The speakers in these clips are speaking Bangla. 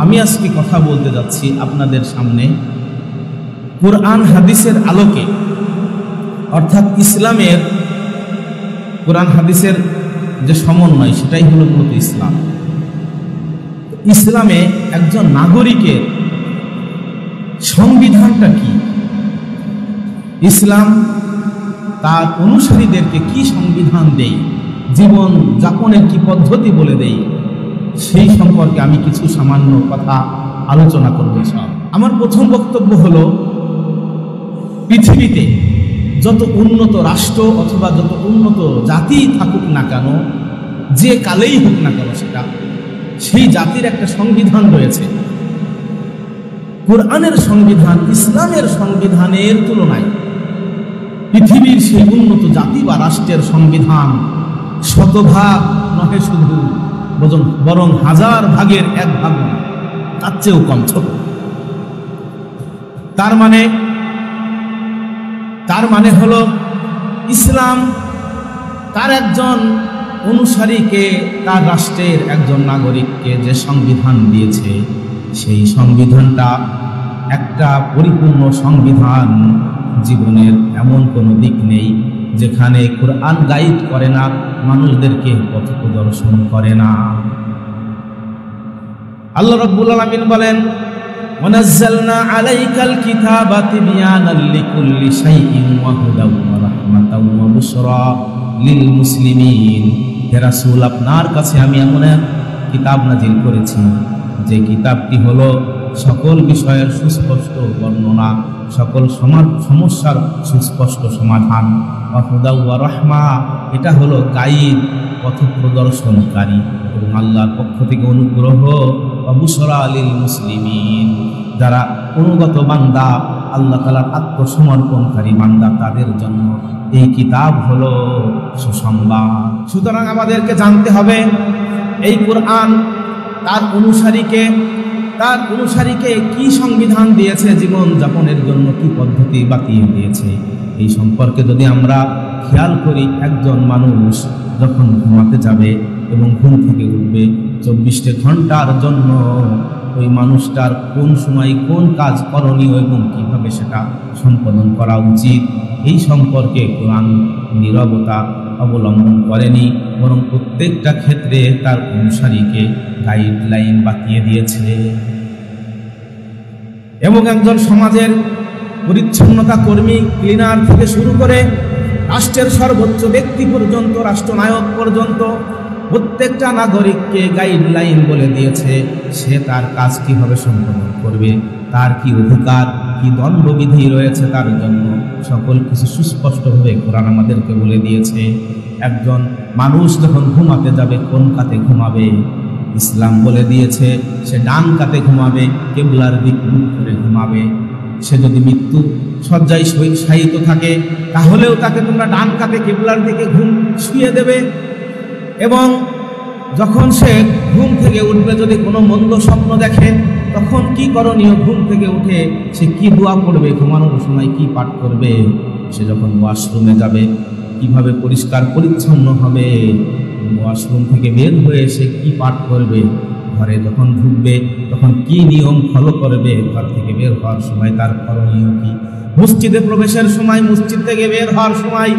আমি আজকে কথা বলতে যাচ্ছি আপনাদের সামনে কুরআন হাদিসের আলোকে, অর্থাৎ ইসলামের কুরআন হাদিসের যে সমন্বয় সেটাই হলো মূলত ইসলাম। ইসলামে একজন নাগরিকের সংবিধানটা কি, ইসলাম তার অনুসারীদেরকে কি সংবিধান দেয়, জীবন যাপনের কি পদ্ধতি বলে দেয়, সেই সম্পর্কে আমি কিছু সামান্য কথা আলোচনা করব। আমার প্রথম বক্তব্য হলো, পৃথিবীতে যত উন্নত রাষ্ট্র অথবা যত উন্নত জাতি থাকুক না কেন, যে কালেই হোক না কেন, সেই জাতির একটা সংবিধান রয়েছে। কোরআনের সংবিধান ইসলামের সংবিধানের তুলনায় পৃথিবীর সেই উন্নত জাতি বা রাষ্ট্রের সংবিধান শতভাগ নহে শুধু, বরং 1000 ভাগের 1 ভাগ, তার চেয়েও কম, ছোট। তার মানে হলো ইসলাম তার একজন অনুসারীকে, তার রাষ্ট্রের একজন নাগরিককে যে সংবিধান দিয়েছে, সেই সংবিধানটা একটা পরিপূর্ণ সংবিধান। জীবনের এমন কোনো দিক নেই যেখানে কোরআন গাইড করে না, মানুষদেরকে পথ প্রদর্শন করে না। আল্লাহ রাব্বুল আলামিন বলেন, ওয়ানাজ্জালনা আলাইকাল কিতাবা তিবয়ানাল লিকুল্লি শাইইন ওয়া হুদাও ওয়া রাহমাতাও ওয়া বুশরা লিল মুসলিমিন। হে রাসূল, আপনার কাছে আমি এমন এক কিতাব নাজিল করেছি যে কিতাবটি হলো সকল বিষয়ের সুস্পষ্ট বর্ণনা, সকল সমস্যার সুস্পষ্ট সমাধান। ওয়া হুদাও ওয়া রাহমা, এটা হলো গাইড, পথ প্রদর্শনকারী এবং আল্লাহর পক্ষ থেকে অনুগ্রহ। ওয়া বুশরা লিল মুসলিমিন, যারা অনুগত বান্দা, আল্লাহ তাআলার আত্মসমর্পণকারী বান্দা, তাদের জন্য এই কিতাব হলো সুসংবাদ। সুতরাং আমাদেরকে জানতে হবে এই কোরআন তার অনুসারীকে কি সংবিধান দিয়েছে, জীবন যাপনের জন্য কি পদ্ধতি বাতিয়ে দিয়েছে। এই সম্পর্কে যদি আমরা খেয়াল করি, একজন মানুষ যখন ঘুমাতে যাবে এবং ঘুম থেকে উঠবে, 24 ঘন্টার জন্য ওই মানুষটার কোন সময় কোন কাজ করণীয় এবং কিভাবে সেটা সম্পাদন করা উচিত, এই সম্পর্কে কোরআন নীরবতা অবলম্বন করেনি, বরং প্রত্যেকটা ক্ষেত্রে তার অনুসারীকে গাইডলাইন বাতিয়ে দিয়েছে। এবং একজন সমাজের পরিচ্ছন্নতা কর্মী, ক্লিনার থেকে শুরু করে রাষ্ট্রের সর্বোচ্চ ব্যক্তি পর্যন্ত, রাষ্ট্রনায়ক পর্যন্ত, প্রত্যেকটা নাগরিককে গাইডলাইন বলে দিয়েছে সে তার কাজ কিভাবে সম্পাদন করবে, তার কি অধিকার, কি দণ্ডবিধি রয়েছে তার জন্য, সকল কিছু সুস্পষ্টভাবে কোরআন আমাদেরকে বলে দিয়েছে। একজন মানুষ যখন ঘুমাতে যাবে, কোন কাতে ঘুমাবে, ইসলাম বলে দিয়েছে সে ডান কাতে ঘুমাবে, কিবলার দিক মুখ করে ঘুমাবে। সে যদি মৃত্যু শয্যায় শায়িত থাকে, তাহলেও তাকে তোমরা ডান কাতে কিবলার দিকে শুয়ে দেবে। এবং যখন সে ঘুম থেকে উঠবে, যদি কোনো মন্দ স্বপ্ন দেখে, তখন কি করণীয়, ঘুম থেকে উঠে সে কি দোয়া পড়বে, ঘুমানোর সময় কি পাঠ করবে, সে যখন ওয়াশরুমে যাবে কিভাবে পরিষ্কার পরিচ্ছন্ন হবে, ওয়াশরুম থেকে বের হয়ে সে কি পাঠ করবে, ঘরে যখন ঢুকবে তখন কি নিয়ম ফলো করবে, ঘর থেকে বের হওয়ার সময় তার করণীয় কি, মসজিদে প্রবেশের সময়, মসজিদ থেকে বের হওয়ার সময়,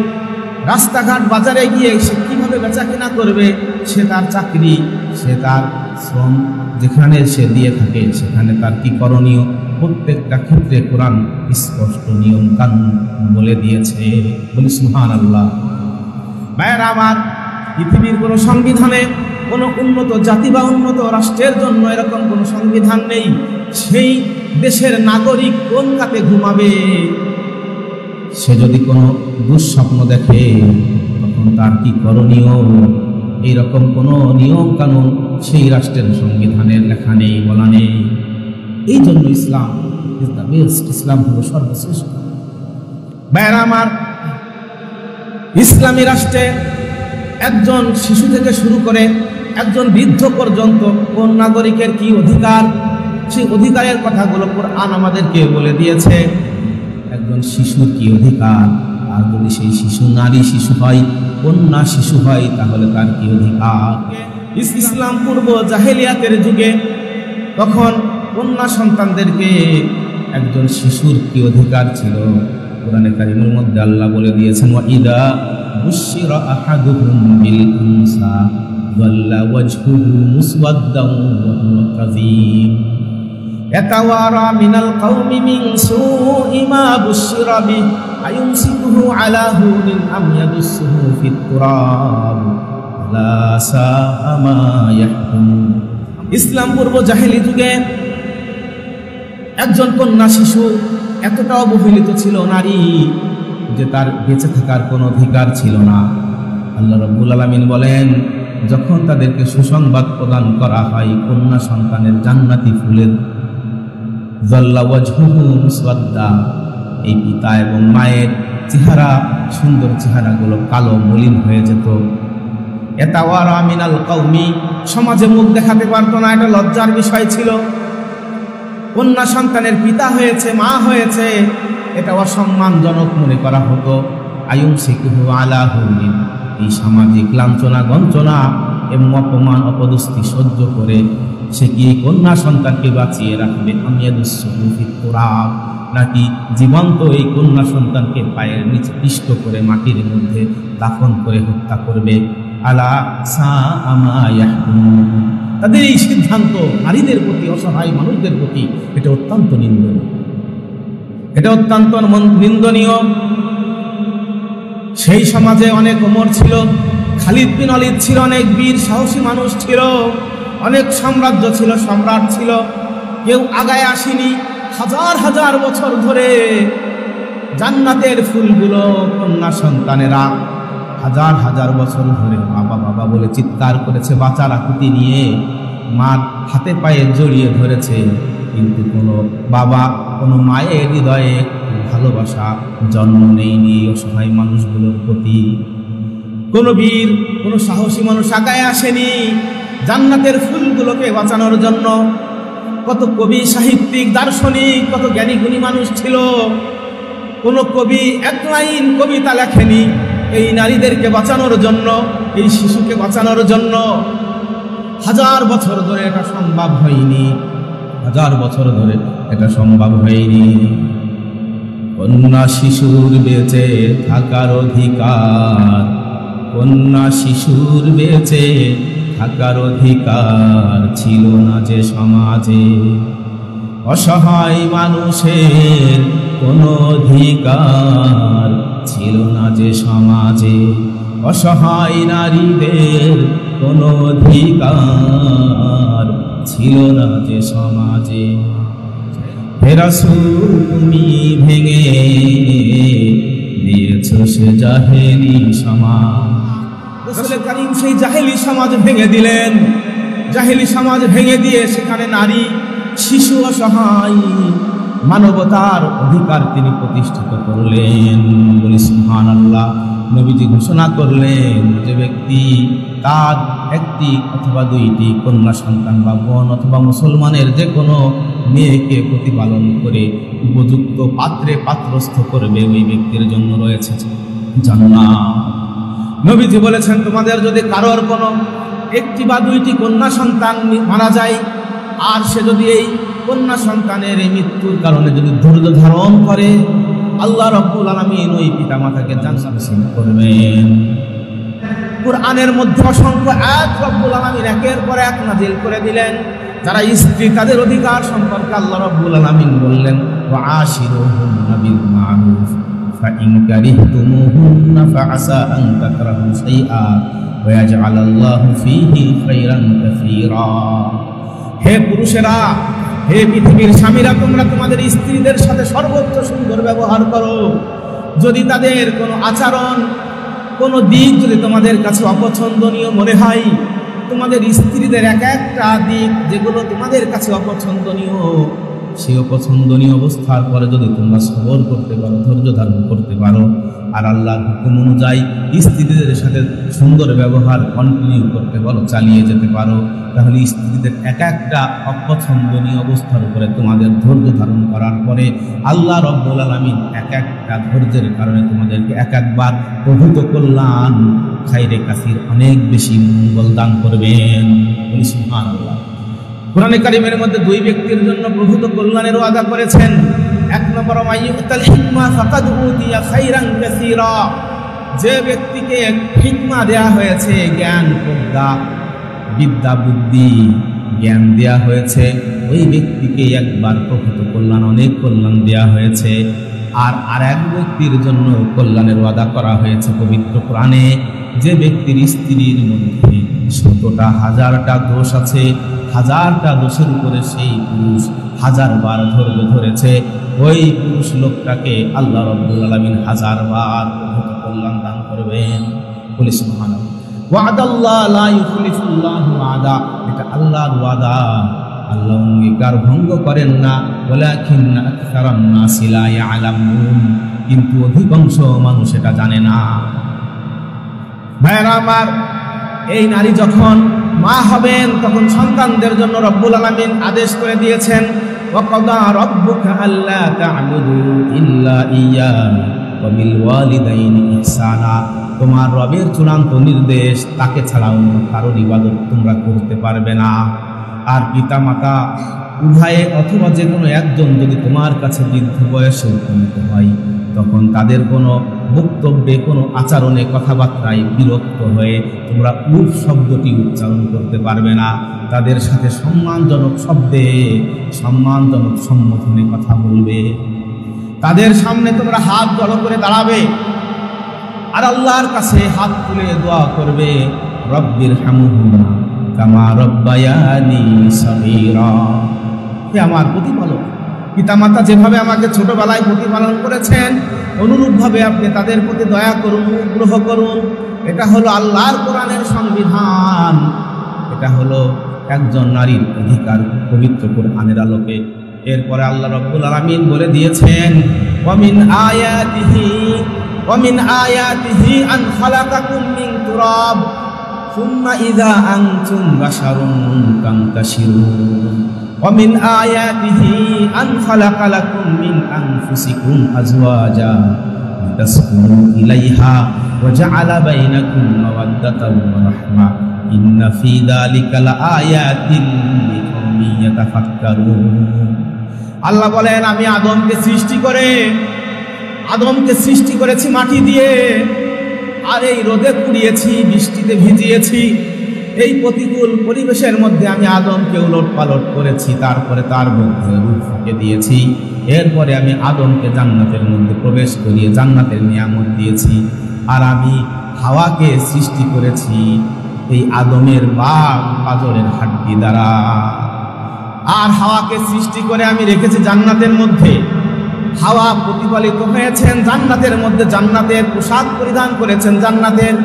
রাস্তাঘাট বাজারে গিয়ে সে কিভাবে বেচা কেনা করবে, সে তার চাকরি, সে তার শ্রম যেখানে সে দিয়ে থাকে সেখানে তার কি করণীয়, প্রত্যেকটা ক্ষেত্রে কোরআন স্পষ্ট নিয়ম কানুন বলে দিয়েছে। বলি সুবহানাল্লাহ। ভাইয়েরা আমার, পৃথিবীর কোনো সংবিধানে কোনো উন্নত জাতি বা উন্নত রাষ্ট্রের জন্য এরকম কোনো সংবিধান নেই। সেই দেশের নাগরিক কোন কাতে ঘুমাবে, সে যদি কোনো দুঃস্বপ্ন দেখে তখন তার কি করণীয়, এইরকম কোনো নিয়ম কানুন সেই রাষ্ট্রের সংবিধানের লেখা নেই, বলা নেই। এই জন্য ইসলাম ইজ দ্য বেস্ট, ইসলাম হলো সর্বশ্রেষ্ঠ। ভাইয়েরা আমার, ইসলামী রাষ্ট্রে একজন শিশু থেকে শুরু করে একজন বৃদ্ধ পর্যন্ত কোন নাগরিকের কি অধিকার, সেই অধিকারের কথাগুলো কোরআন আমাদেরকে বলে দিয়েছে। একজন শিশুর কি অধিকার, আর যদি সেই শিশু নারী শিশু হয়, কন্যা শিশু হয়, তাহলে তার কি অধিকার। ইসলাম পূর্ব জাহেলিয়াতের যুগে তখন কন্যা সন্তানদেরকে একজন শিশুর কি অধিকার ছিল? কোরআনে কারীমের মধ্যে আল্লাহ বলে দিয়েছেন, ওয়া ইদা বুশিরা আহাদুহুম বিল উনসা যাল্লা ওয়াজহুহু মুসওয়াদ্দান ওয়া হুয়া কাযীম ইয়াতাওয়ারা মিনাল কওমি মিন সুই মা বুশিরা বিহি আয়ুমসিকুহু আলা হুনিন আম ইয়াদুসুহু ফিত তুরাব লা সাআ মা ইয়াহকুমুন। ইসলাম পূর্ব জাহেলি যুগে একজন কন্যা শিশু এতটা অবহেলিত ছিল নারী যে তার বেঁচে থাকার কোনো অধিকার ছিল না। আল্লাহ রাব্বুল আলামিন বলেন, যখন তাদেরকে সুসংবাদ প্রদান করা হয় কন্যা সন্তানের জান্নাতি ফুলের, যাল্লা ওয়াজহুহু মুসওয়াদ্দা, এই পিতা এবং মায়ের চেহারা, সুন্দর চেহারাগুলো কালো মলিন হয়ে যেত। ইয়াতাওয়ারা মিনাল কওমি, সমাজে মুখ দেখাতে পারতো না, এটা লজ্জার বিষয় ছিল। কন্যা সন্তানের পিতা হয়েছে, মা হয়েছে, এটা অসম্মানজনক মনে করা হতো। আয়ুমসিকুহু আলা হুনিন, এই সামাজিক লাঞ্ছনা গঞ্চনা এবং অপমান অপদস্থি সহ্য করে সে কি এই কন্যা সন্তানকে বাঁচিয়ে রাখবে? আম ইয়াদুসুহু ফিত তুরাব, নাকি জীবন্ত এই কন্যা সন্তানকে পায়ের নিচে পিষ্ট করে মাটির মধ্যে দাফন করে হত্যা করবে? আলা সাআ মা ইয়াহকুমুন। তাদের এই সিদ্ধান্ত নারীদের প্রতি, অসহায় মানুষদের প্রতি এটা অত্যন্ত নিন্দনীয়, এটা অত্যন্ত নিন্দনীয়। সেই সমাজে অনেক ওমর ছিল, খালিদ বিন ওয়ালিদ ছিল, অনেক বীর সাহসী মানুষ ছিল, অনেক সাম্রাজ্য ছিল, সম্রাট ছিল, কেউ আগায় আসেনি। হাজার হাজার বছর ধরে জান্নাতের ফুলগুলো কন্যা সন্তানেরা হাজার হাজার বছর ধরে বাবা বাবা বলে চিৎকার করেছে, বাঁচার আকুতি নিয়ে মার হাতে পায়ে জড়িয়ে ধরেছে, কিন্তু কোনো বাবা, কোনো মায়ের হৃদয়ে ভালোবাসা জন্ম নেয়নি অসহায় মানুষগুলোর প্রতি। কোনো বীর, কোনো সাহসী মানুষ আগায় আসেনি জান্নাতের ফুলগুলোকে বাঁচানোর জন্য। কত কবি, সাহিত্যিক, দার্শনিক, কত জ্ঞানী গুণী মানুষ ছিল, কোনো কবি এক লাইন কবিতা লেখেনি এই নারীদেরকে বাঁচানোর জন্য, এই শিশুকে বাঁচানোর জন্য। হাজার বছর ধরে এটা সম্ভব হয়নি, হাজার বছর ধরে এটা সম্ভব হয়নি। কন্যা শিশুর বেঁচে থাকার অধিকার, কন্যা শিশুর বেঁচে থাকার অধিকার ছিল না যে সমাজে। অসহায় মানুষের কোনো অধিকার ছিল না যে সমাজে, অসহায় নারীদের কোনো অধিকার ছিল না যে সমাজে। হে রাসূল, তুমি ভেঙে দিয়েছো সে জাহেলি সমাজ। রাসূল কারীম সেই জাহেলি সমাজ ভেঙে দিলেন। জাহেলি সমাজ ভেঙে দিয়ে সেখানে নারী, শিশু, অসহায় মানবতার অধিকার তিনি প্রতিষ্ঠিত করলেন। বলি সুবহানাল্লাহ। নবীজি ঘোষণা করলেন, যে ব্যক্তি তার একটি অথবা দুইটি কন্যা সন্তান বা বোন অথবা মুসলমানের যে কোনো মেয়েকে প্রতিপালন করে উপযুক্ত পাত্রে পাত্রস্থ করবে, ওই ব্যক্তির জন্য রয়েছে জান্নাত। নবীজি বলেছেন, তোমাদের যদি কারোর কোনো একটি বা দুইটি কন্যা সন্তান মারা যায়, আর সে যদি এই কন্যা সন্তানের এই মৃত্যুর কারণে যদি ধৈর্য ধারণ করে, আল্লাহ রাব্বুল আলামিন ওই পিতামাতাকে জান্নাত নসিব করবেন। কুরআনের মধ্যে অসংখ্য আয়াত রাব্বুল আলামিন একের পর এক নাযিল করে দিলেন। যারা স্ত্রী, তাদের অধিকার সম্পর্কে আল্লাহ রাব্বুল আলামিন বললেন, ওয়া আশিরুহুন্না বিল মা'রুফ ফাইন কারিহতুমুহুন্না ফাআসা আন তাকরাহু শাইআ ওয়া ইয়াজআলাল্লাহু ফীহি খায়রান কাসীরা। হে পুরুষেরা, হে পৃথিবীর স্বামীরা, তোমরা তোমাদের স্ত্রীদের সাথে সর্বোচ্চ সুন্দর ব্যবহার করো। যদি তাদের কোনো আচরণ, কোনো দিক যদি তোমাদের কাছে অপছন্দনীয় মনে হয়, তোমাদের স্ত্রীদের এক একটা দিক যেগুলো তোমাদের কাছে অপছন্দনীয়, সেই অপছন্দনীয় অবস্থার পরে যদি তোমরা সবর করতে পারো, ধৈর্য ধারণ করতে পারো, আর আল্লাহর হুকুম অনুযায়ী স্ত্রীদের সাথে সুন্দর ব্যবহার কন্টিনিউ করতে পারো, চালিয়ে যেতে পারো, তাহলে স্ত্রীদের এক একটা অপছন্দনীয় অবস্থার উপরে তোমাদের ধৈর্য ধারণ করার পরে আল্লাহ রাব্বুল আলামিন এক একটা ধৈর্যের কারণে তোমাদেরকে এক একবার প্রভূত কল্যাণ, খায়রে কাসীর, অনেক বেশি মঙ্গল দান করবেন। সুবহানাল্লাহ। কোরআনে কারিমের মধ্যে দুই ব্যক্তির জন্য প্রভূত কল্যাণের ওয়াদা করেছেন। এক নম্বর, মাইয়ুতাল হিকমা ফাকাদ উতিয়া খাইরান কাসীরা, যে ব্যক্তিকে হিকমা দেয়া হয়েছে, জ্ঞান, প্রজ্ঞা, বিদ্যা, বুদ্ধি, জ্ঞান দেয়া হয়েছে, ওই ব্যক্তিকে একবার প্রভূত কল্যাণ, অনেক কল্যাণ দেয়া হয়েছে। আর এক ব্যক্তির জন্য কল্যাণের ওয়াদা করা হয়েছে পবিত্র কোরআনে, যে ব্যক্তির স্ত্রীর মধ্যে 100টা 1000টা দোষ আছে, 1000টা দোষের উপরে সেই পুরুষ 1000 বার ধৈর্য ধরেছে, ওই পুরুষ লোকটাকে আল্লাহ রাব্বুল আলামিন 1000 বার প্রভূত কল্যাণ দান করবেন। বলি সুবহানাল্লাহ। ওয়াদাল্লাহ লা ইউখলিফুল্লাহু ওয়াদা, এটা আল্লাহর ওয়াদা, আল্লাহ অঙ্গীকার ভঙ্গ করেন না। ওয়ালাকিন্না আকসারান নাসি লা ইয়ালামুন, কিন্তু অধিকাংশ মানুষ এটা জানে না। ভাইরা আমার, এই নারী যখন মা হবেন তখন সন্তানদের জন্য রব্বুল আলামিন আদেশ করে দিয়েছেন, ওয়াকাদা রাব্বুকা আল্লা তা'বুদু ইল্লা ইয়্যাহু ওয়া বিল ওয়ালিদাইনি ইহসানা, তোমার রবের চূড়ান্ত নির্দেশ, তাকে ছাড়া অন্য কারোর ইবাদত তোমরা করতে পারবে না। আর পিতা মাতা উভয়ে অথবা যে কোনো একজন যদি তোমার কাছে বৃদ্ধ বয়সে উপনীত হয়, তখন তাদের কোনো বক্তব্যে, কোনো আচরণে, কথাবার্তায় বিরক্ত হয়ে তোমরা উফ শব্দটি উচ্চারণ করতে পারবে না। তাদের সাথে সম্মানজনক শব্দে, সম্মানজনক সম্বোধনে কথা বলবে। তাদের সামনে তোমরা হাত জড়ো করে দাঁড়াবে আর আল্লাহর কাছে হাত তুলে দোয়া করবে, রব্বির হামহুমা কামা রব্বায়ানি সগীরা, হে আমার প্রতিপালক, পিতামাতা যেভাবে আমাকে ছোটবেলায় প্রতিপালন করেছেন, অনুরূপভাবে আপনি তাদের প্রতি দয়া করুন, অনুগ্রহ করুন। এটা হলো আল্লাহর কোরআনের সংবিধান, এটা হলো একজন নারীর অধিকার পবিত্র কোরআনের আলোকে। এরপরে আল্লাহ রাব্বুল আলামিন বলে দিয়েছেন, ওয়ামিন আয়াতিহি আন খালাকাকুম মিন তুরাব সুম্মা ইযা আনতুম বাশারুন তানতাশিরুন ومن آياته أن خلق لكم من أنفسكم أزواجا لتسكنوا إليها وجعل بينكم مودة ورحمة إن في ذلك لآيات لقوم يتفكرون। আল্লাহ বলেন, আমি আদমকে সৃষ্টি করেছি মাটি দিয়ে, আর এই রোদে পুড়িয়েছি, বৃষ্টিতে ভিজিয়েছি, এই প্রতিকূল পরিবেশের মধ্যে আমি আদমকে উলট পালট করেছি, তারপরে তার মধ্যে রূহ ফুঁকে দিয়েছি। এরপরে আমি আদমকে জান্নাতের মধ্যে প্রবেশ করিয়ে জান্নাতের নিয়ামত দিয়েছি। আর আমি হাওয়াকে সৃষ্টি করেছি এই আদমের পাঁজরের হাড্ডি দ্বারা। আর হাওয়াকে সৃষ্টি করে আমি রেখেছি জান্নাতের মধ্যে। হাওয়া প্রতিপালিত হয়েছেন জান্নাতের মধ্যে, জান্নাতের পোশাক পরিধান করেছেন, জান্নাতের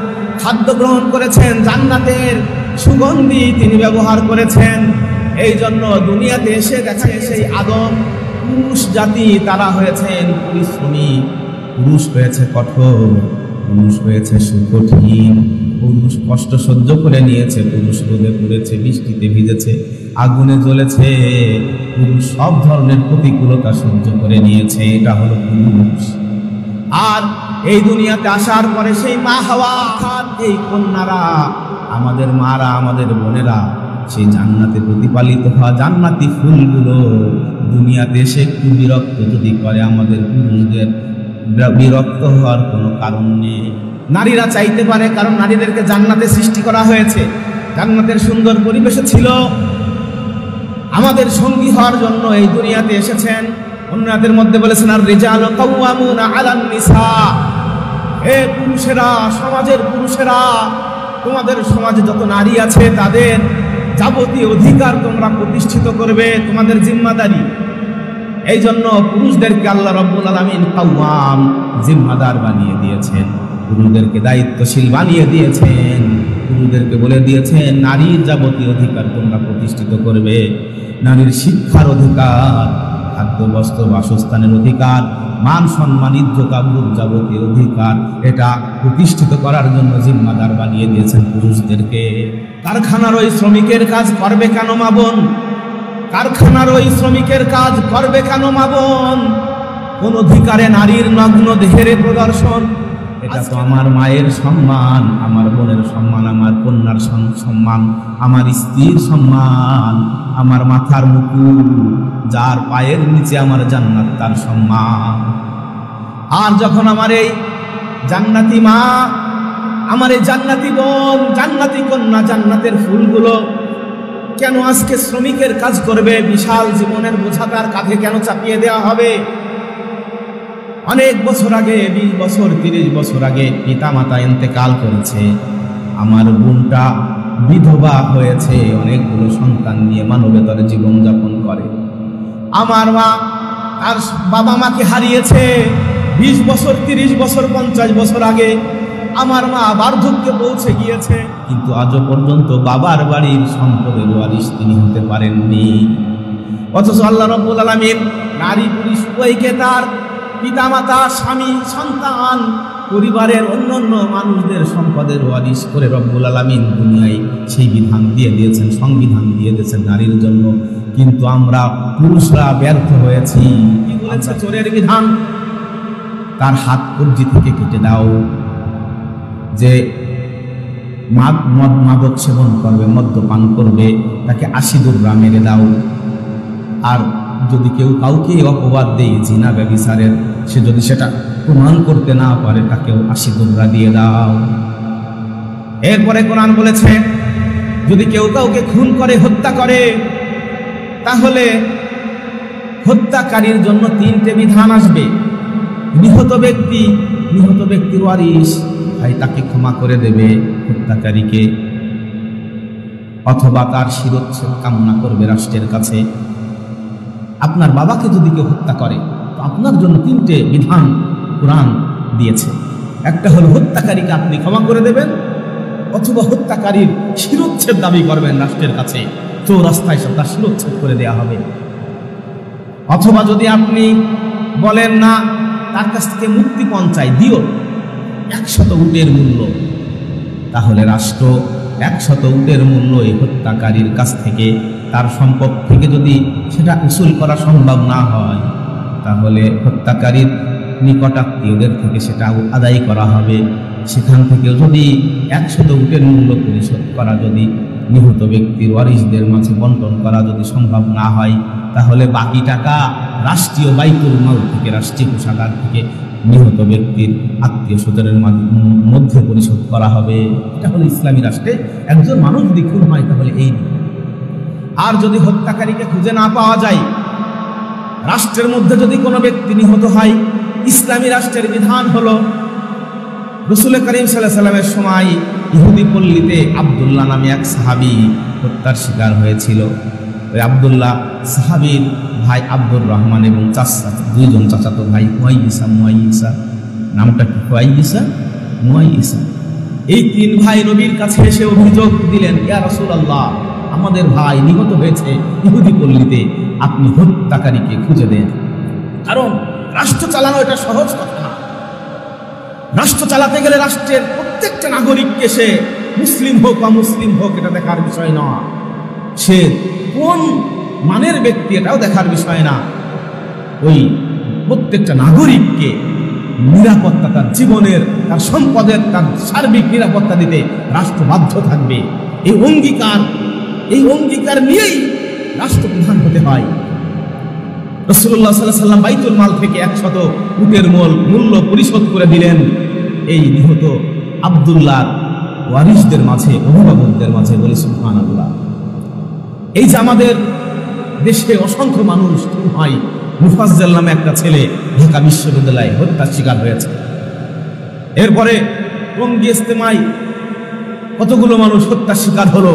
খাদ্য গ্রহণ করেছেন, জান্নাতের সুগন্ধি তিনি ব্যবহার করেছেন। এই জন্য দুনিয়াতে এসে দেখা সেই আদম পুরুষ জাতি, তারা হয়েছেন পরিশ্রমী, পুরুষ হয়েছে কঠোর, পুরুষ হয়েছে সুকঠিন, পুরুষ কষ্ট সহ্য করে নিয়েছে, পুরুষ রোদে পড়েছে, বৃষ্টিতে ভিজেছে, আগুনে জ্বলেছে, পুরুষ সব ধরনের প্রতিকূলতা সহ্য করে নিয়েছে। এটা হলো পুরুষ। আর এই দুনিয়াতে আসার পরে সেই মা হাওয়া, এই কন্যারা, আমাদের মারা, আমাদের বোনেরা, সেই জান্নাতে প্রতিপালিত হওয়া জান্নাতি ফুলগুলো দুনিয়াতে এসে একটু বিরক্ত যদি করে আমাদের পুরুষদের, বিরক্ত হওয়ার কোনো কারণ নেই। নারীরা চাইতে পারে, কারণ নারীদেরকে জান্নাতে সৃষ্টি করা হয়েছে, জান্নাতের সুন্দর পরিবেশে ছিল, আমাদের সঙ্গী হওয়ার জন্য এই দুনিয়াতে এসেছেন। অন্যদের মধ্যে বলেছেন, আর রিজালু কাওয়ামুনা আলান নিসা, হে পুরুষেরা, সমাজের পুরুষেরা, তোমাদের সমাজে যত নারী আছে তাদের যাবতীয় অধিকার তোমরা প্রতিষ্ঠিত করবে, তোমাদের জিম্মাদারি। এই জন্য পুরুষদেরকে আল্লাহ রাব্বুল আলামিন কাওয়াম, জিম্মাদার বানিয়ে দিয়েছেন, পুরুষদেরকে দায়িত্বশীল বানিয়ে দিয়েছেন, পুরুষদেরকে বলে দিয়েছেন নারীর যাবতীয় অধিকার তোমরা প্রতিষ্ঠিত করবে। নারীর শিক্ষার অধিকার, খাদ্য বস্ত্র বাসস্থানের অধিকার, মান সম্মান ইজ্জত আবরুর যাবতীয় অধিকার, এটা প্রতিষ্ঠিত করার জন্য জিম্মাদার বানিয়ে দিয়েছেন পুরুষদেরকে। কারখানার ওই শ্রমিকের কাজ করবে কেন মা বোন? কারখানার ওই শ্রমিকের কাজ করবে কেন মা বোন? কোন অধিকারে নারীর নগ্ন দেহের প্রদর্শন, এটা তো আমার মায়ের সম্মান, আমার বোনের সম্মান, আমার কন্যার সম্মান, আমার স্ত্রীর সম্মান, আমার মাথার মুকুট, যার পায়ের নিচে আমার জান্নাত, তার সম্মান। আর যখন আমার এই জান্নাতি মা, আমার এই জান্নাতি বোন, জান্নাতি কন্যা, জান্নাতের ফুলগুলো কেন আজকে শ্রমিকের কাজ করবে? বিশাল জীবনের বোঝা তার কাঁধে কেন চাপিয়ে দেওয়া হবে? অনেক বছর আগে, 20 বছর 30 বছর আগে পিতা মাতা ইন্তেকাল করেছে, আমার বোনটা বিধবা হয়েছে, অনেকগুলো সন্তান নিয়ে মানবেতর জীবনযাপন করে। আমার মা তার বাবা মাকে হারিয়েছে 20 বছর 30 বছর 50 বছর আগে। আমার মা বার্ধক্যে পৌঁছে গিয়েছে, কিন্তু আজও পর্যন্ত বাবার বাড়ির সম্পদের ওয়ারিশ তিনি হতে পারেননি। অথচ আল্লাহ রাব্বুল আলামিন নারী পুরুষ উভয়কে তার পিতামাতা, স্বামী, সন্তান, পরিবারের অন্যান্য মানুষদের সম্পদের ওয়ারিশ করে রব্বুল আলামিন দুনিয়ায় সেই বিধান দিয়ে দিয়েছেন, সংবিধান দিয়ে দিয়েছেন নারীর জন্য। কিন্তু আমরা পুরুষরা ব্যর্থ হয়েছি। কি বলেছে চোরের বিধান? তার হাত কবজি থেকে কেটে দাও। যে মাদক সেবন করবে, মদ্যপান করবে, তাকে 80 দুর্রা মেরে দাও। আর যদি কেউ কাউকে অপবাদ দেয় জিনা ব্যভিচারের, সে যদি সেটা প্রমাণ করতে না পারে, তাকেও 80 দুর্রা দিয়ে দাও। এরপরে কোরআন বলেছে যদি কেউ কাউকে খুন করে, হত্যা করে, তাহলে হত্যাকারীর জন্য 3টে বিধান আসবে। নিহত ব্যক্তির ওয়ারিশ ভাই তাকে ক্ষমা করে দেবে হত্যাকারীকে, অথবা তার শিরোচ্ছেদ কামনা করবে রাষ্ট্রের কাছে। আপনার বাবাকে যদি কেউ হত্যা করে, তো আপনার জন্য 3টে বিধান কোরআন দিয়েছে। একটা হলো হত্যাকারীকে আপনি ক্ষমা করে দেবেন, অথবা হত্যাকারীর শিরোচ্ছেদ দাবি করবেন রাষ্ট্রের কাছে, চৌরাস্তায় সব তার শিরোচ্ছেদ করে দেওয়া হবে। অথবা যদি আপনি বলেন না, তার কাছ থেকে মুক্তিপণ চাই, দিও 100 উটের মূল্য, তাহলে রাষ্ট্র 100 উটের মূল্য এই হত্যাকারীর কাছ থেকে, তার সম্পদ থেকে যদি সেটা উসুল করা সম্ভব না হয়, তাহলে হত্যাকারীর নিকটাত্মীয়দের থেকে সেটা আদায় করা হবে। সেখান থেকেও যদি 100 উটের মূল্য পরিশোধ করা, যদি নিহত ব্যক্তির ওয়ারিশদের মাঝে বন্টন করা যদি সম্ভব না হয়, তাহলে বাকি টাকা রাষ্ট্রীয় বাইতুল মাল থেকে, রাষ্ট্রীয় কোষাগার থেকে নিহত ব্যক্তির আত্মীয় স্বজনের মধ্যে পরিশোধ করা হবে। এটা হলো ইসলামী রাষ্ট্রে একজন মানুষ যদি খুন হয়, তাহলে এই। আর যদি হত্যাকারীকে খুঁজে না পাওয়া যায়, রাষ্ট্রের মধ্যে যদি কোনো ব্যক্তি নিহত হয়, ইসলামী রাষ্ট্রের বিধান হলো, রাসূল করিম সাল্লাল্লাহু আলাইহি ওয়াসাল্লামের সময় ইহুদি পল্লীতে আব্দুল্লাহ নামে এক সাহাবী হত্যার শিকার হয়েছিল। ওই আব্দুল্লাহ সাহাবীর ভাই আব্দুর রহমান এবং দুইজন চাচাতো ভাই মুয়াইসা, নামটা কি? মুয়াইসা। এই 3 ভাই নবীর কাছে এসে অভিযোগ দিলেন, ইয়া রাসূলুল্লাহ, আমাদের ভাই নিহত হয়েছে ইহুদি পল্লীতে, আপনি হত্যাকারীকে খুঁজে দেন। কারণ রাষ্ট্র চালানো এটা সহজ কথা না। রাষ্ট্র চালাতে গেলে রাষ্ট্রের প্রত্যেকটা নাগরিককে, সে মুসলিম হোক বা মুসলিম হোক, এটা দেখার বিষয় নয়। সে কোন মানের ব্যক্তি এটাও দেখার বিষয় না। ওই প্রত্যেকটা নাগরিককে নিরাপত্তা, তার জীবনের, তার সম্পদের, তার সার্বিক নিরাপত্তা দিতে রাষ্ট্র বাধ্য থাকবে। এই অঙ্গীকার নিয়েই রাষ্ট্রপ্রধান হতে হয়। রাসূলুল্লাহ সাল্লাল্লাহু আলাইহি ওয়াসাল্লাম বাইতুল মাল থেকে 100 উটের মূল্য পরিশোধ করে দিলেন এই নিহত আব্দুল্লাহর ওয়ারিশদের মাঝে, অভিভাবকদের মাঝে। বলি সুবহানাল্লাহ। এই যে আমাদের দেশে অসংখ্য মানুষ হয়, মুফাজ্জল নামে একটা ছেলে ঢাকা বিশ্ববিদ্যালয়ে হত্যার শিকার হয়েছে। এরপরে টঙ্গী ইজতেমায় কতগুলো মানুষ হত্যার শিকার হলো,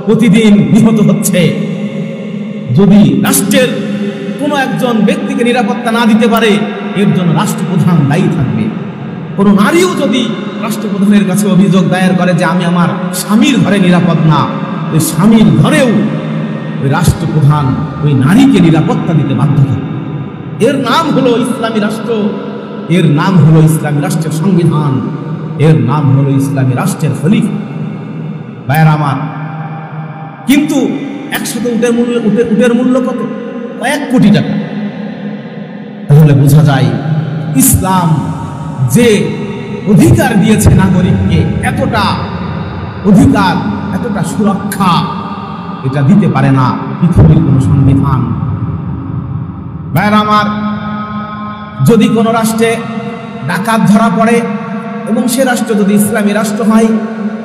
প্রতিদিন নিহত হচ্ছে। যদি রাষ্ট্রের কোনো একজন ব্যক্তিকে নিরাপত্তা না দিতে পারে, এর জন্য রাষ্ট্রপ্রধান দায়ী থাকবে। কোনো নারীও যদি রাষ্ট্রপ্রধানের কাছে অভিযোগ দায়ের করে যে আমি আমার স্বামীর ঘরে নিরাপদ না, ওই স্বামীর ঘরেও ওই রাষ্ট্রপ্রধান ওই নারীকে নিরাপত্তা দিতে বাধ্য থাকবে। এর নাম হলো ইসলামী রাষ্ট্র, এর নাম হলো ইসলামী রাষ্ট্রের সংবিধান, এর নাম হলো ইসলামী রাষ্ট্রের খলিফা। ভাইয়েরা আমার, কিন্তু 100 উটের মূল্য কত? কয়েক কোটি টাকা। তাহলে বোঝা যায় ইসলাম যে অধিকার দিয়েছে নাগরিককে, এতটা অধিকার, এতটা সুরক্ষা এটা দিতে পারে না পৃথিবীর কোনো সংবিধান। ভাইরা আমার, যদি কোনো রাষ্ট্রে ডাকাত ধরা পড়ে এবং সে রাষ্ট্র যদি ইসলামী রাষ্ট্র হয়,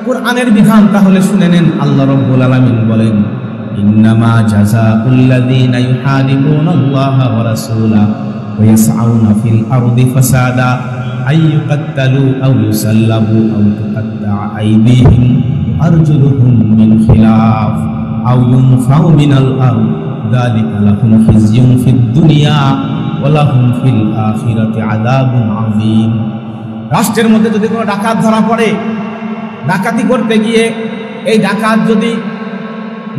কোরআনের বিধান তাহলে শুনে নেন। আল্লাহ রাব্বুল আলামিন বলেন, ইন্নামা জাযাউল্লাযীনা ইউহারিবুনাল্লাহা ওয়া রাসূলাহু ওয়া ইয়াসআউনা ফিল আরদি ফাসাদা আইয়ুকাত্তালু আও ইউসাল্লাবু আও তুকাত্তাআ আইদিহিম ওয়া আরজুলুহুম মিন খিলাফ আও ইউনফাউ মিনাল আরদ যালিকা লাহুম খিজয়ুন ফিদ দুনিয়া ওয়া লাহুম ফিল আখিরাতি আযাবুন আযীম। রাষ্ট্রের মধ্যে যদি কোনো ডাকাত ধরা পড়ে, ডাকাতি করতে গিয়ে এই ডাকাত যদি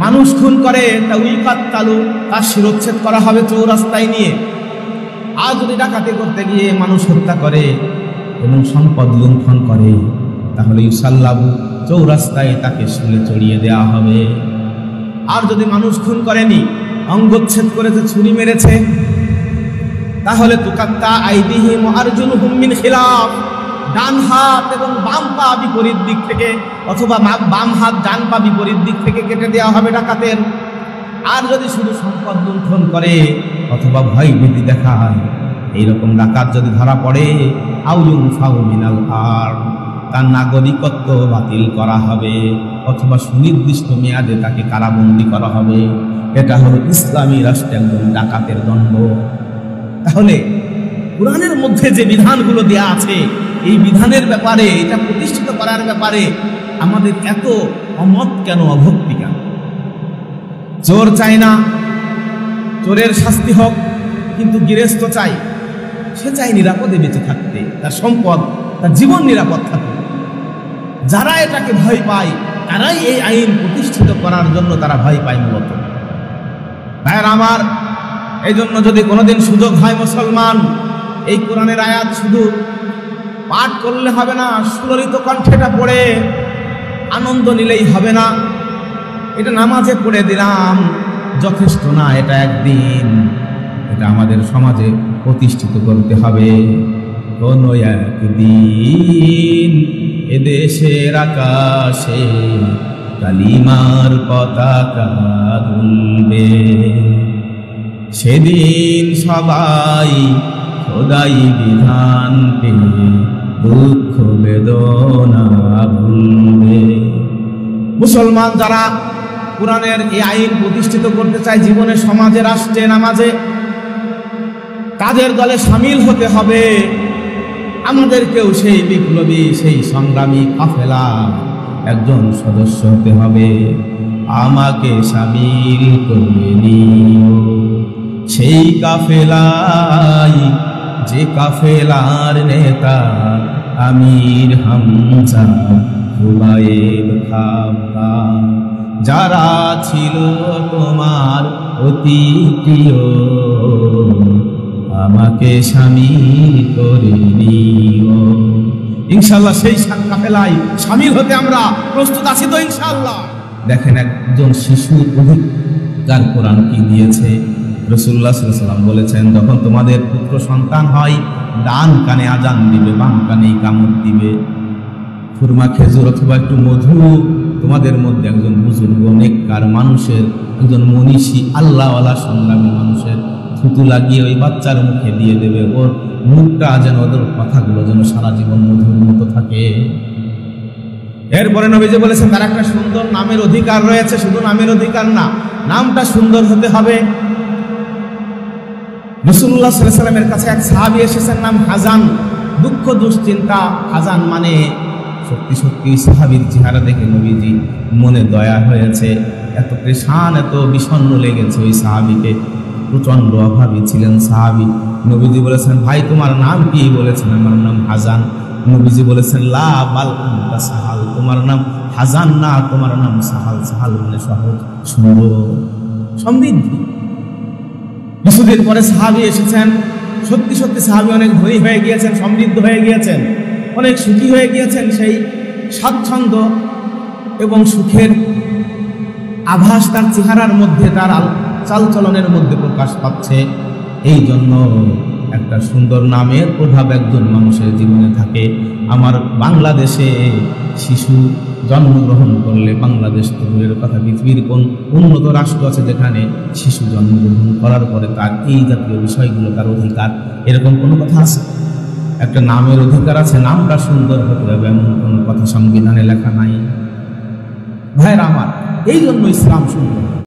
মানুষ খুন করে, তা উইকাত্তালু, তার শিরচ্ছেদ করা হবে চৌরাস্তায় নিয়ে। আর যদি ডাকাতি করতে গিয়ে মানুষ হত্যা করে এবং সম্পদ লুণ্ঠন করে, তাহলে ইউসাল্লাবু, চৌরাস্তায় তাকে শুলে চড়িয়ে দেওয়া হবে। আর যদি মানুষ খুন করেনি, অঙ্গচ্ছেদ করেছে, ছুরি মেরেছে, তাহলে তুকাত্তা আইদিহিম ওয়া আরজুলুহুম মিন খিলাফ, ডান হাত এবং বাম পা বিপরীত দিক থেকে, অথবা বাম হাত ডান পা বিপরীত দিক থেকে কেটে দেওয়া হবে ডাকাতের। আর যদি শুধু সম্পদ লুণ্ঠন করে অথবা ভয় ভীতি দেখায়, এইরকম ডাকাত যদি ধরা পড়ে, আও ইউনফাউ মিনাল আরদ, তার নাগরিকত্ব বাতিল করা হবে অথবা সুনির্দিষ্ট মেয়াদে তাকে কারাবন্দী করা হবে। এটা হলো ইসলামী রাষ্ট্রে একজন ডাকাতের দণ্ড। তাহলে কোরআনের মধ্যে যে বিধানগুলো দেয়া আছে, এই বিধানের ব্যাপারে, এটা প্রতিষ্ঠিত করার ব্যাপারে আমাদের এত অমত কেন, অভক্তি কেন? চোর চাই না চোরের শাস্তি হোক, কিন্তু গৃহস্থ চাই, সে চাই নিরাপদে বেঁচে থাকতে, তার সম্পদ, তার জীবন নিরাপদ থাকুক। যারা এটাকে ভয় পায়, তারাই এই আইন প্রতিষ্ঠিত করার জন্য তারা ভয় পায় মূলত। ভাইয়ের আমার, এই জন্য যদি কোনোদিন সুযোগ হয় মুসলমান, এই কোরআনের আয়াত শুধু পাঠ করলে হবে না, সুললিত কণ্ঠেটা পড়ে আনন্দ নিলেই হবে না। এটা নামাজে পড়ে দিলাম যথেষ্ট না, এটা একদিন এটা আমাদের সমাজে প্রতিষ্ঠিত করতে হবে। কোন একদিন এদেশের আকাশে কালিমার পতাকা দুলবে, সেদিন সবাই খোদাই বিধান পেয়ে দুঃখ বেদনা ভুলবে। মুসলমান যারা কোরআনের এই আইন প্রতিষ্ঠিত করতে চায় জীবনে, সমাজে, রাষ্ট্রে, নামাজে, তাদের দলে সামিল হতে হবে। আমাদেরকেও সেই বিপ্লবী, সেই সংগ্রামী কাফেলা একজন সদস্য হতে হবে। আমাকে সামিল করে নিও সেই কাফেলাই, যে কাফেলার নেতা আমির হামজা, হুমায়ুন খাম্মা, যারা ছিল তোমার অতি প্রিয়, আমাকে শামিল করে নিও। ইনশাআল্লাহ সেই কাফেলায় শামিল হতে আমরা প্রস্তুত আছি তো ইনশাআল্লাহ। দেখেন একজন শিশুর অধিকার কোরআন কি দিয়েছে। রাসূলুল্লাহ সাল্লাল্লাহু আলাইহি ওয়াসাল্লাম বলেছেন, যখন তোমাদের পুত্র সন্তান হয়, ডান কানে আজান দিবে, বাম কানে ইকামত দিবে। খুরমা, খেজুর অথবা একটু মধু তোমাদের মধ্যে একজন বুজুর্গ নেককার মানুষের, একজন মনীষী আল্লাহওয়ালা সংগ্রামী মানুষের থুতু লাগিয়ে ওই বাচ্চার মুখে দিয়ে দেবে। ওর মুখটা যেন, ওদের কথাগুলো যেন সারা জীবন মধুর মতো থাকে। এরপরে নবীজি বলেছেন, তার একটা সুন্দর নামের অধিকার রয়েছে। শুধু নামের অধিকার না, নামটা সুন্দর হতে হবে। রাসূলুল্লাহ সাল্লাল্লাহু আলাইহি ওয়াসাল্লামের কাছে এক সাহাবী এসেছেন, নাম হাজান, দুঃখ দুশ্চিন্তা। হাজান মানে সত্যি সত্যি সাহাবীর চেহারা দেখে নবীজি মনে দয়া হয়েছে। এত পেশান, এত বিষণ্ণ লেগেছে ওই সাহাবীকে, প্রচন্ড অভাবী ছিলেন সাহাবী। নবীজি বলেছেন, ভাই তোমার নাম কি? বলেছেন, আমার নাম হাজান। নবীজি বলেছেন, লা বাল আনতা সাহাল, তোমার নাম হাজান না, তোমার নাম সাহাল। সাহাল মানে সহজ, সুন্দর, সমৃদ্ধি। কিছুদিন পরে সাহাবী এসেছেন। সত্যি সত্যি সাহাবী অনেক ধনী হয়ে গিয়েছেন, সমৃদ্ধ হয়ে গিয়েছেন, অনেক সুখী হয়ে গিয়েছেন। সেই স্বাচ্ছন্দ্য এবং সুখের আভাস তার চেহারার মধ্যে, তার চালচলনের মধ্যে প্রকাশ পাচ্ছে। এই জন্য একটা সুন্দর নামের প্রভাব একজন মানুষের জীবনে থাকে। আমার বাংলাদেশে শিশু জন্মগ্রহণ করলে, বাংলাদেশ তো দূরের কথা, পৃথিবীর কোন উন্নত রাষ্ট্র আছে যেখানে শিশু জন্মগ্রহণ করার পরে তার এই জাতীয় বিষয়গুলো তার অধিকার, এরকম কোনো কথা আছে? একটা নামের অধিকার আছে, নামটা সুন্দর হতে হবে, এমন কোনো কথা সংবিধানে লেখা নাই। ভাইরা আমার, এই জন্য ইসলাম সুন্দর।